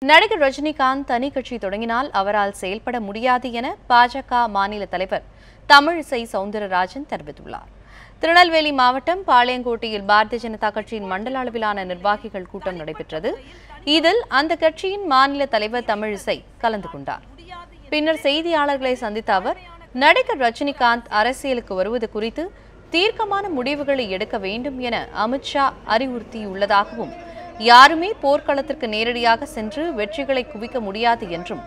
நடிகர் ரஜினிகாந்த் தனி கட்சி தொடங்கினால் அவரால் செயல்பட முடியாது என பாஜக மாநில தலைவர் தமிழிசை சவுந்தரராஜன் தெரிவித்துள்ளார். திருநெல்வேலி மாவட்டம் பாளையங்கோட்டையில் பாரதிய ஜனதா கட்சியின் மண்டல அளவிலான நிர்வாகிகள் கூட்டம் நடைபெற்றது. இதில் அந்த கட்சியின் மாநில தலைவர் தமிழிசை கலந்து கொண்டார். பின்னர் செய்தியாளர்களை சந்தித்த அவர், நடிகர் ரஜினிகாந்த் அரசியலுக்கு வருவது குறித்து தீர்க்கமான முடிவுகளை எடுக்க வேண்டும் என அமித்ஷா அறிவுறுத்தியுள்ளதாகவும், யாருமே போர்க்களத்திற்கு நேரடியாக சென்று வெற்றிகளை குவிக்க முடியாது என்றும்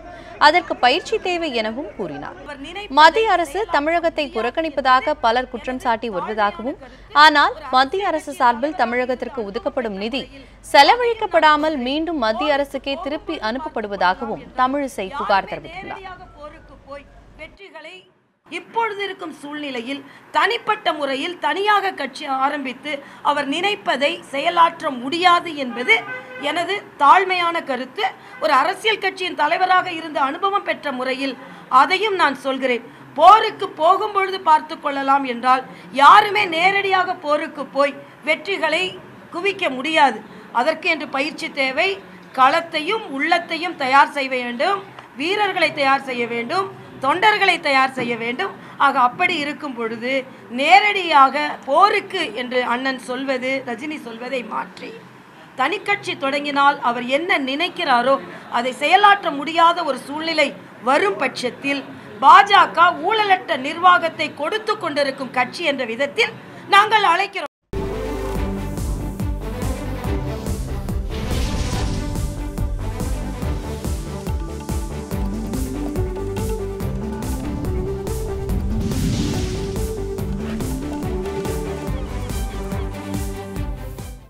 அதற்கு பயிற்சி தேவை எனவும் கூறினார். மத்திய அரசு தமிழகத்தை புறக்கணிப்பதாக பலர் குற்றம் சாட்டி வருவதாகவும், ஆனால் மத்திய அரசு சார்பில் தமிழகத்திற்கு ஒதுக்கப்படும் நிதி செலவழிக்கப்படாமல் மீண்டும் மத்திய அரசுக்கே திருப்பி அனுப்பப்படுவதாகவும் தமிழிசை புகார் தெரிவித்துள்ளார். இப்பொழுது இருக்கும் சூழ்நிலையில் தனிப்பட்ட முறையில் தனியாக கட்சி ஆரம்பித்து அவர் நினைப்பதை செயலாற்ற முடியாது என்பது எனது தாழ்மையான கருத்து. ஒரு அரசியல் கட்சியின் தலைவராக இருந்த அனுபவம் பெற்ற முறையில் அதையும் நான் சொல்கிறேன். போருக்கு போகும்பொழுது பார்த்து கொள்ளலாம் என்றால் யாருமே நேரடியாக போருக்கு போய் வெற்றிகளை குவிக்க முடியாது. அதற்கு என்று பயிற்சி தேவை. களத்தையும் உள்ளத்தையும் தயார் செய்ய வேண்டும், வீரர்களை தயார் செய்ய வேண்டும், தொண்டர்களை தயார் செய்ய வேண்டும். ஆக அப்படி இருக்கும் பொழுது நேரடியாக போருக்கு என்று அண்ணன் சொல்வது, ரஜினி சொல்வதை மாற்றி தனிக்கட்சி தொடங்கினால் அவர் என்ன நினைக்கிறாரோ அதை செயலாற்ற முடியாத ஒரு சூழ்நிலை வரும் பட்சத்தில் பாஜக ஊழலற்ற நிர்வாகத்தை கொடுத்து கொண்டிருக்கும் கட்சி என்ற விதத்தில் நாங்கள் அழைக்கிறோம்.